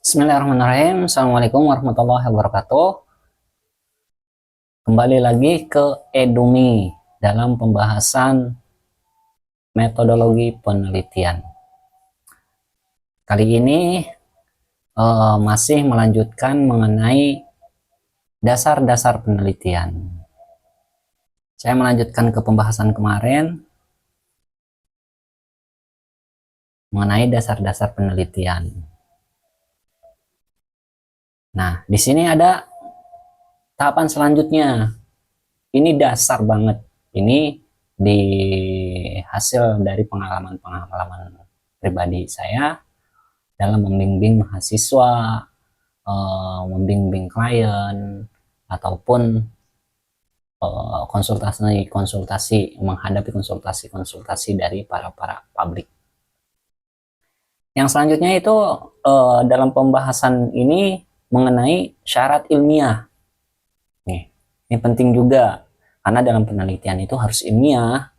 Bismillahirrahmanirrahim. Assalamualaikum warahmatullahi wabarakatuh. Kembali lagi ke Edumi dalam pembahasan metodologi penelitian. Kali ini masih melanjutkan mengenai dasar-dasar penelitian. Saya melanjutkan ke pembahasan kemarin mengenai dasar-dasar penelitian. Nah, di sini ada tahapan selanjutnya. Ini dasar banget. Ini di hasil dari pengalaman-pengalaman pribadi saya dalam membimbing mahasiswa, membimbing klien, ataupun menghadapi konsultasi dari para publik. Yang selanjutnya itu dalam pembahasan ini mengenai syarat ilmiah. Ini penting juga karena dalam penelitian itu harus ilmiah.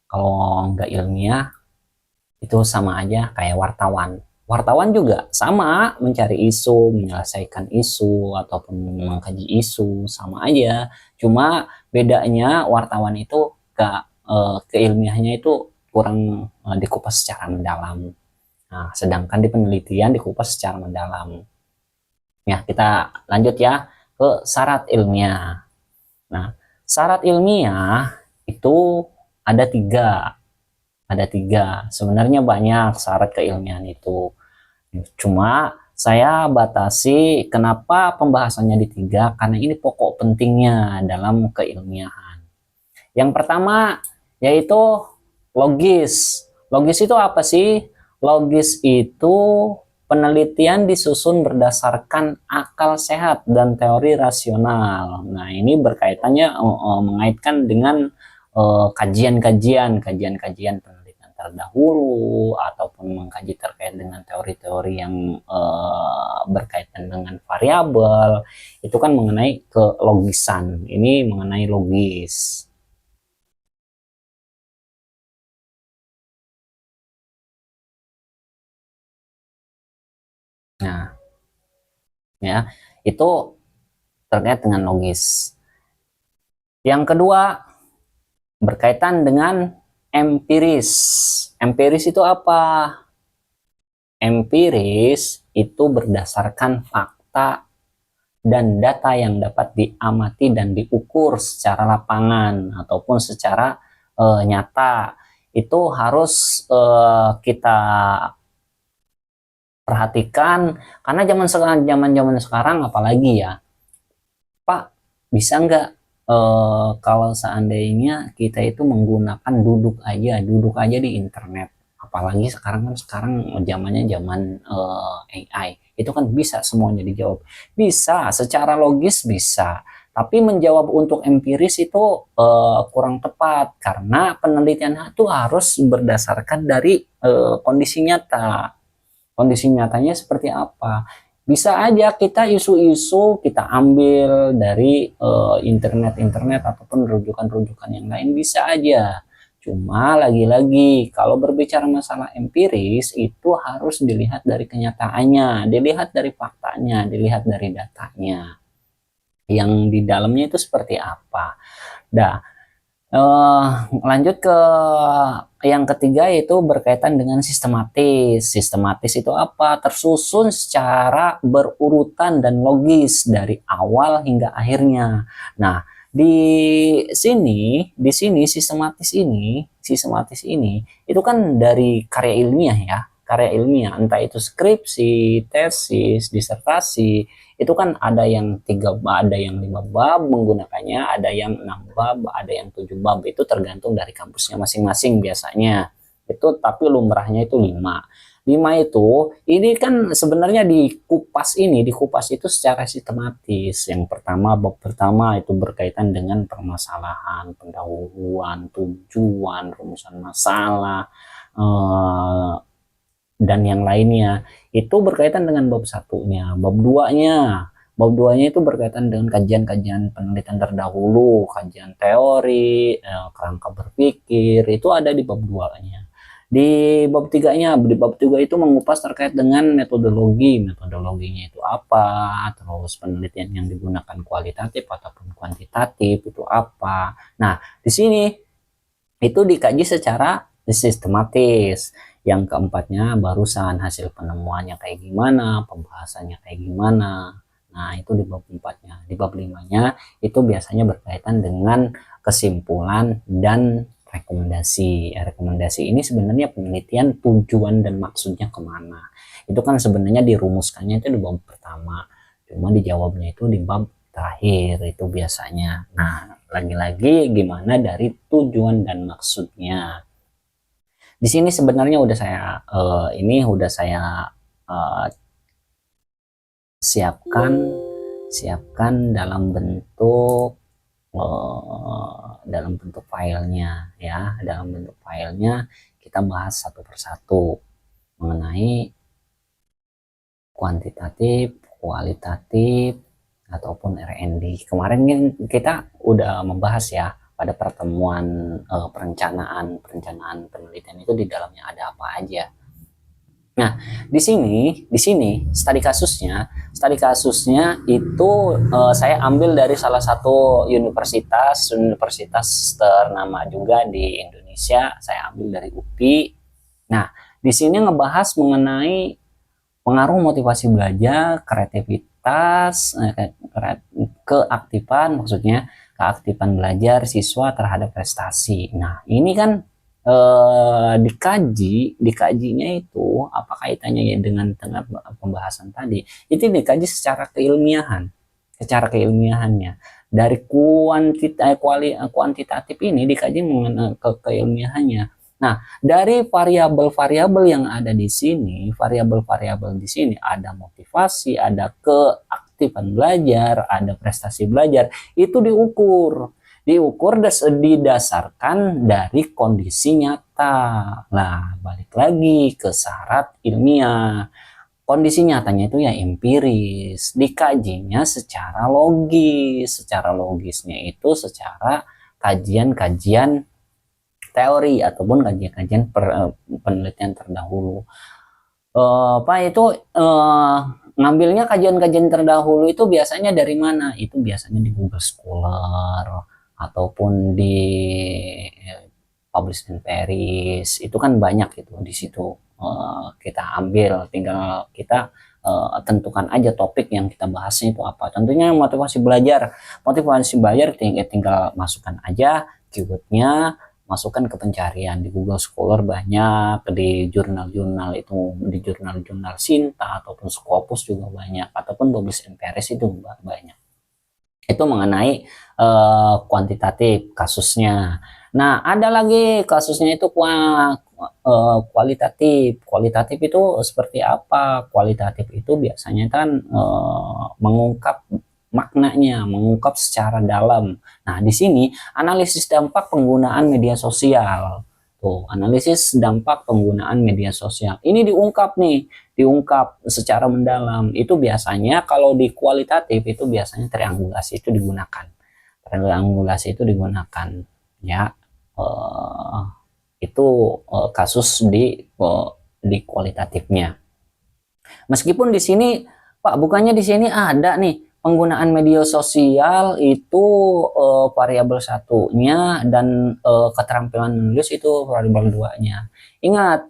Kalau nggak ilmiah itu sama aja kayak wartawan. Wartawan juga sama, mencari isu, menyelesaikan isu, ataupun mengkaji isu, sama aja. Cuma bedanya wartawan itu keilmiahnya itu kurang dikupas secara mendalam. Nah, sedangkan di penelitian dikupas secara mendalam. Ya, kita lanjut ya ke syarat ilmiah. Nah, syarat ilmiah itu ada tiga. Sebenarnya banyak syarat keilmiahan itu. Cuma saya batasi kenapa pembahasannya di tiga, karena ini pokok pentingnya dalam keilmiahan. Yang pertama yaitu logis. Logis itu apa sih? Logis itu penelitian disusun berdasarkan akal sehat dan teori rasional. Nah, ini berkaitannya mengaitkan dengan kajian-kajian penelitian terdahulu, ataupun mengkaji terkait dengan teori-teori yang berkaitan dengan variabel. Itu kan mengenai kelogisan. Ini mengenai logis. Nah, ya, itu terkait dengan logis. Yang kedua berkaitan dengan empiris. Empiris itu apa? Empiris itu berdasarkan fakta dan data yang dapat diamati dan diukur secara lapangan ataupun secara nyata. Itu harus kita perhatikan, karena zaman sekarang apalagi ya, Pak, bisa nggak kalau seandainya kita itu menggunakan duduk aja di internet, apalagi sekarang zamannya zaman AI, itu kan bisa semuanya dijawab, bisa secara logis bisa, tapi menjawab untuk empiris itu kurang tepat, karena penelitian itu harus berdasarkan dari kondisi nyata. Kondisi nyatanya seperti apa? Bisa aja kita isu-isu kita ambil dari internet ataupun rujukan-rujukan yang lain, bisa aja. Cuma lagi-lagi kalau berbicara masalah empiris itu harus dilihat dari kenyataannya, dilihat dari faktanya, dilihat dari datanya. Yang di dalamnya itu seperti apa. Nah, lanjut ke yang ketiga, yaitu berkaitan dengan sistematis. Sistematis itu apa? Tersusun secara berurutan dan logis dari awal hingga akhirnya. Nah, di sini sistematis ini itu kan dari karya ilmiah ya. Karya ilmiah, entah itu skripsi, tesis, disertasi, itu kan ada yang 5 bab menggunakannya, ada yang 6 bab, ada yang 7 bab, itu tergantung dari kampusnya masing-masing biasanya. Itu tapi lumrahnya itu 5 itu ini kan sebenarnya dikupas itu secara sistematis. Yang pertama, bab pertama itu berkaitan dengan permasalahan, pendahuluan, tujuan, rumusan masalah, dan yang lainnya. Itu berkaitan dengan bab satunya. Bab duanya itu berkaitan dengan kajian-kajian penelitian terdahulu, kajian teori, kerangka berpikir, itu ada di bab 2-nya. Di bab 3 itu mengupas terkait dengan metodologinya itu apa, terus penelitian yang digunakan kualitatif ataupun kuantitatif itu apa. Nah, di sini itu dikaji secara sistematis. Yang keempatnya barusan hasil penemuannya kayak gimana, pembahasannya kayak gimana. Nah, itu di bab 4-nya. Di bab 5-nya itu biasanya berkaitan dengan kesimpulan dan rekomendasi. Rekomendasi ini sebenarnya penelitian tujuan dan maksudnya kemana. Itu kan sebenarnya dirumuskannya itu di bab pertama. Cuma dijawabnya itu di bab terakhir itu biasanya. Nah, lagi-lagi gimana dari tujuan dan maksudnya. Di sini sebenarnya udah saya uh, siapkan dalam bentuk filenya ya. Dalam bentuk filenya kita bahas satu persatu mengenai kuantitatif, kualitatif ataupun R&D. Kemarin kan kita udah membahas ya pada pertemuan perencanaan penelitian itu di dalamnya ada apa aja. Nah, di sini studi kasusnya itu saya ambil dari salah satu universitas ternama juga di Indonesia. Saya ambil dari UPI. Nah, di sini ngebahas mengenai pengaruh motivasi belajar, kreativitas, keaktifan maksudnya keaktifan belajar siswa terhadap prestasi. Nah, ini kan dikajinya itu apa kaitannya ya dengan pembahasan tadi? Itu dikaji secara keilmiahannya. Dari kuantitatif ini dikaji mengenai keilmiahannya. Nah, dari variabel-variabel yang ada di sini, variabel-variabel di sini ada motivasi, ada keaktifan belajar, ada prestasi belajar, itu diukur didasarkan dari kondisi nyata. Nah, balik lagi ke syarat ilmiah. Kondisi nyatanya itu ya empiris, dikajinya secara logis, secara logisnya itu secara kajian-kajian teori ataupun kajian-kajian penelitian terdahulu. Pak itu ngambilnya kajian-kajian terdahulu itu biasanya dari mana? Itu biasanya di Google Scholar ataupun di Publish in Paris. Itu kan banyak itu di situ kita ambil, tinggal kita tentukan aja topik yang kita bahasnya itu apa. Tentunya motivasi belajar tinggal masukkan aja keywordnya, masukkan ke pencarian di Google Scholar banyak, di jurnal-jurnal itu, di jurnal-jurnal Sinta ataupun Scopus juga banyak, ataupun Publish in Paris itu banyak. Itu mengenai kuantitatif kasusnya. Nah, ada lagi kasusnya itu kualitatif. Kualitatif itu seperti apa? Kualitatif itu biasanya kan mengungkap maknanya, mengungkap secara dalam. Nah, di sini analisis dampak penggunaan media sosial. Tuh, analisis dampak penggunaan media sosial. Ini diungkap secara mendalam. Itu biasanya kalau di kualitatif itu biasanya triangulasi itu digunakan. Triangulasi itu digunakan ya. Itu kasus di kualitatifnya. Meskipun di sini Pak, bukannya di sini ada nih penggunaan media sosial itu variabel satunya dan keterampilan menulis itu variabel duanya. Ingat,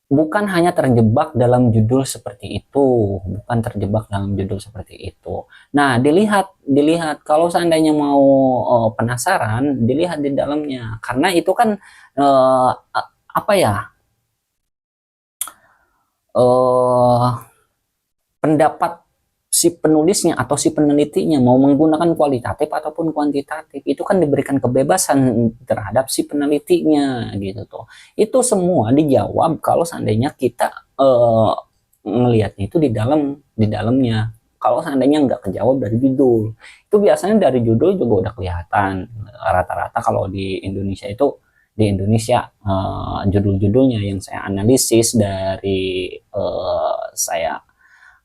bukan hanya terjebak dalam judul seperti itu, Nah, dilihat kalau seandainya mau penasaran, dilihat di dalamnya, karena itu kan apa ya? Pendapat si penulisnya atau si penelitinya mau menggunakan kualitatif ataupun kuantitatif itu kan diberikan kebebasan terhadap si penelitinya gitu tuh. Itu semua dijawab kalau seandainya kita ngelihatnya itu di dalamnya. Kalau seandainya nggak kejawab dari judul, itu biasanya dari judul juga udah kelihatan. Rata-rata kalau di Indonesia judul-judulnya yang saya analisis dari saya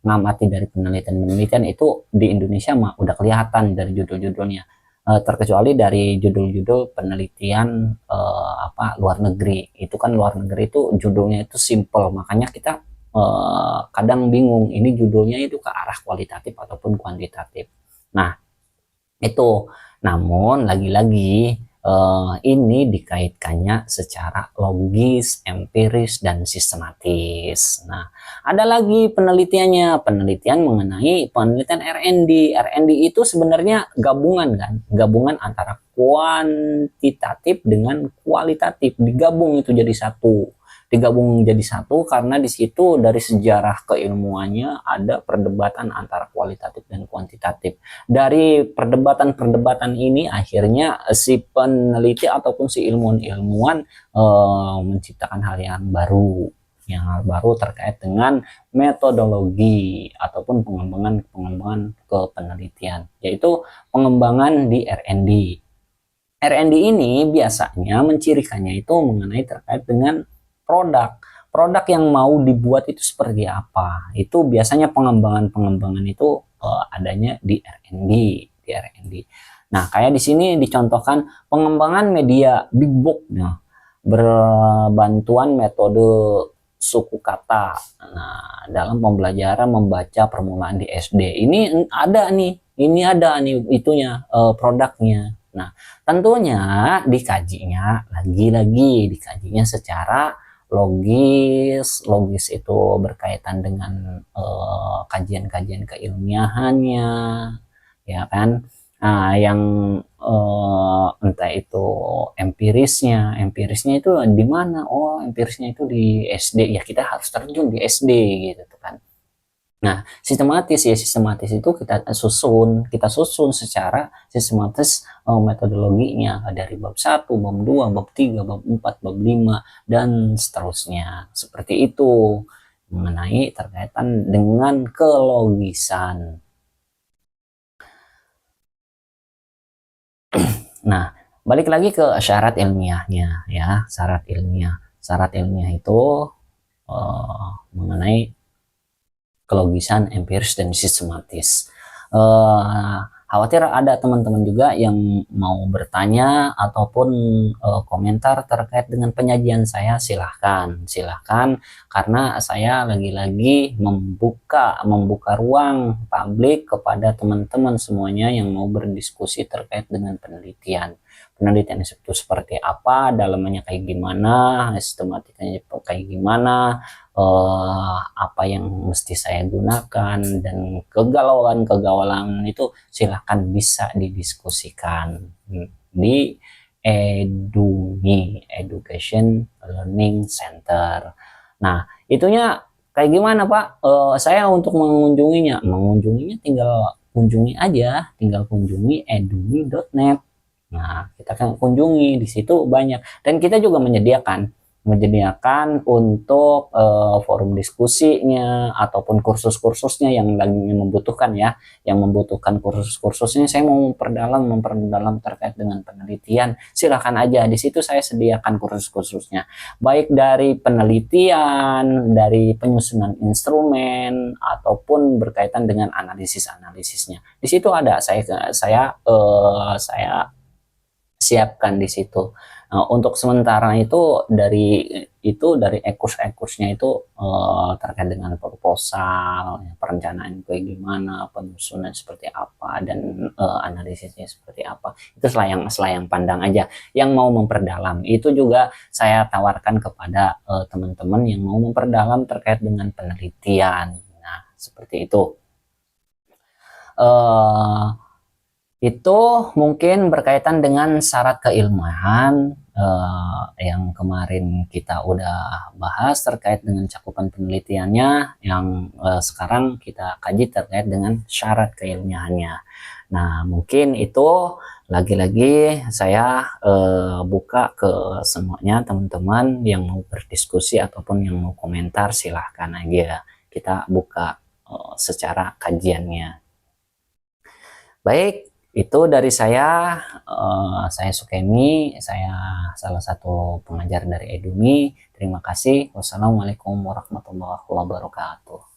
ngamati dari penelitian itu di Indonesia mah udah kelihatan dari judul-judulnya. terkecuali dari judul-judul penelitian luar negeri. Itu kan luar negeri itu judulnya itu simple, makanya kita kadang bingung ini judulnya itu ke arah kualitatif ataupun kuantitatif. Nah, itu. Namun lagi-lagi ini dikaitkannya secara logis, empiris, dan sistematis. Nah, ada lagi penelitiannya, penelitian mengenai penelitian R&D. R&D itu sebenarnya gabungan kan, gabungan antara kuantitatif dengan kualitatif, digabung itu jadi satu. Digabung jadi satu karena di situ dari sejarah keilmuannya ada perdebatan antara kualitatif dan kuantitatif. Dari perdebatan-perdebatan ini akhirnya si peneliti ataupun si ilmuwan-ilmuwan menciptakan hal yang baru terkait dengan metodologi ataupun pengembangan ke penelitian, yaitu pengembangan di R&D. R&D ini biasanya mencirikannya itu mengenai terkait dengan produk yang mau dibuat itu seperti apa. Itu biasanya pengembangan itu adanya di R&D. Nah, kayak di sini dicontohkan pengembangan media Big Book, nah, berbantuan metode suku kata. Nah, dalam pembelajaran membaca permulaan di SD. Ini ada nih itunya produknya. Nah, tentunya dikajinya secara logis itu berkaitan dengan kajian-kajian keilmiahannya, ya kan. Nah, yang entah itu empirisnya itu di mana? Oh, empirisnya itu di SD, ya kita harus terjun di SD gitu kan. Nah, sistematis itu kita susun secara sistematis metodologinya dari bab 1, bab 2, bab 3, bab 4, bab 5 dan seterusnya. Seperti itu mengenai terkaitan dengan kelogisan. Nah, balik lagi ke syarat ilmiahnya ya, syarat ilmiah. Syarat ilmiah itu mengenai kelogisan, empiris, dan sistematis. Khawatir ada teman-teman juga yang mau bertanya ataupun komentar terkait dengan penyajian saya, silahkan karena saya lagi-lagi membuka ruang publik kepada teman-teman semuanya yang mau berdiskusi terkait dengan penelitian itu seperti apa, dalamannya kayak gimana, sistematikanya kayak gimana, apa yang mesti saya gunakan, dan kegalauan itu silahkan bisa didiskusikan di Education Learning Center. Nah, itunya kayak gimana Pak? Saya untuk mengunjunginya tinggal kunjungi edumi.net. Nah, kita kan kunjungi di situ banyak, dan kita juga menyediakan untuk forum diskusinya ataupun kursus-kursusnya yang lagi membutuhkan kursus-kursusnya. Saya mau memperdalam terkait dengan penelitian, silahkan aja, di situ saya sediakan kursus-kursusnya, baik dari penelitian, dari penyusunan instrumen ataupun berkaitan dengan analisisnya. Di situ ada saya siapkan di situ. Nah, untuk sementara itu dari ekurs-ekursnya itu terkait dengan proposal, perencanaan kayak gimana, penyusunan seperti apa, dan analisisnya seperti apa. Itu selayang pandang aja. Yang mau memperdalam itu juga saya tawarkan kepada teman-teman yang mau memperdalam terkait dengan penelitian. Nah, seperti itu. Itu mungkin berkaitan dengan syarat keilmuan yang kemarin kita udah bahas terkait dengan cakupan penelitiannya, yang sekarang kita kaji terkait dengan syarat keilmiahannya. Nah, mungkin itu lagi-lagi saya buka ke semuanya teman-teman yang mau berdiskusi ataupun yang mau komentar, silahkan aja, kita buka secara kajiannya. Baik, itu dari saya Sukemi, saya salah satu pengajar dari Edumi. Terima kasih. Wassalamualaikum warahmatullahi wabarakatuh.